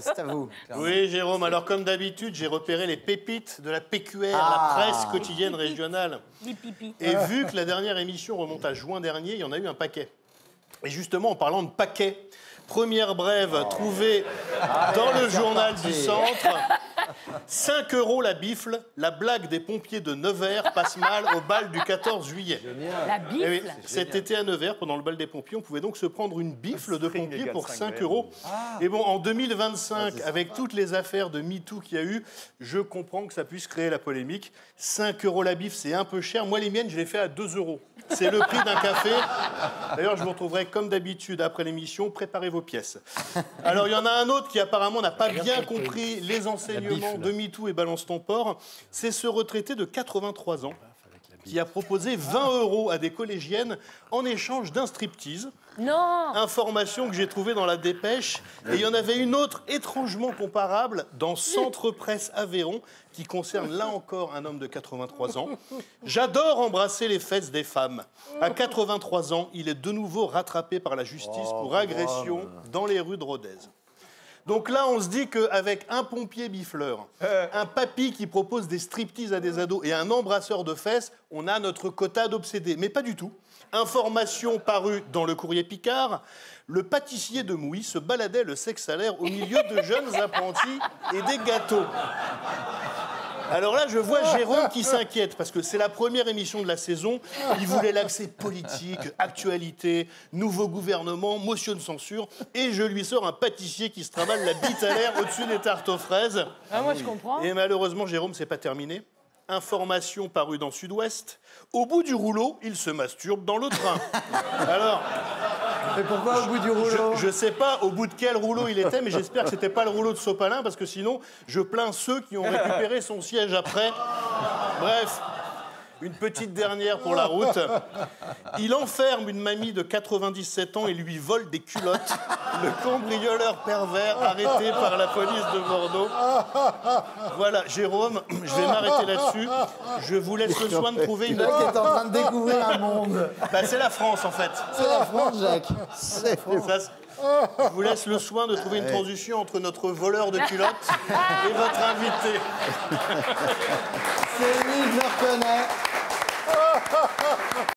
c'est à vous. Oui, Jérôme, alors comme d'habitude, j'ai repéré les pépites de la PQR, la presse quotidienne régionale. Et vu que la dernière émission remonte à juin dernier, il y en a eu un paquet. Et justement, en parlant de paquets, première brève trouvée dans le journal du Centre. 5 € la bifle, la blague des pompiers de Nevers passe mal au bal du 14 juillet. La bifle. Oui, cet été à Nevers, pendant le bal des pompiers, on pouvait donc se prendre une bifle de pompiers pour 5 €. Et bon, en 2025, avec toutes les affaires de MeToo qu'il y a eu, je comprends que ça puisse créer la polémique. 5 € la bifle, c'est un peu cher. Moi, les miennes, je les fais à 2 €. C'est le prix d'un café. D'ailleurs, je vous retrouverai comme d'habitude après l'émission. Préparez vos pièces. Alors, il y en a un autre qui apparemment n'a pas bien compris les enseignements de MeToo et Balance ton porc. C'est ce retraité de 83 ans qui a proposé 20 € à des collégiennes en échange d'un striptease. Non. Information que j'ai trouvée dans la dépêche. Et il y en avait une autre étrangement comparable dans Centre Presse Aveyron qui concerne là encore un homme de 83 ans. J'adore embrasser les fesses des femmes. À 83 ans, il est de nouveau rattrapé par la justice pour agression dans les rues de Rodez. Donc là, on se dit qu'avec un pompier bifleur, un papy qui propose des striptease à des ados et un embrasseur de fesses, on a notre quota d'obsédés. Mais pas du tout. Information parue dans le Courrier Picard, le pâtissier de Mouy se baladait le sexe à l'air au milieu de jeunes apprentis et des gâteaux. Alors là, je vois Jérôme qui s'inquiète, parce que c'est la première émission de la saison. Il voulait l'accès politique, actualité, nouveau gouvernement, motion de censure. Et je lui sors un pâtissier qui se travaille la bite à l'air au-dessus des tartes aux fraises. Ah, moi, je comprends. Et malheureusement, Jérôme, c'est pas terminé. Information parue dans Sud-Ouest. Au bout du rouleau, il se masturbe dans le train. Alors... Mais pourquoi au bout du rouleau? Je sais pas au bout de quel rouleau il était, mais j'espère que c'était pas le rouleau de Sopalin, parce que sinon, je plains ceux qui ont récupéré son siège après. Bref, une petite dernière pour la route. Il enferme une mamie de 97 ans et lui vole des culottes. Le cambrioleur pervers arrêté par la police de Bordeaux. Voilà, Jérôme, je vais m'arrêter là-dessus. Je vous laisse le soin de trouver une... Le mec est en train de découvrir un monde. Bah, c'est la France, en fait. C'est la France, Jacques. C'est Ça, je vous laisse le soin de trouver une transition entre notre voleur de culottes et votre invité. lui, je le reconnais.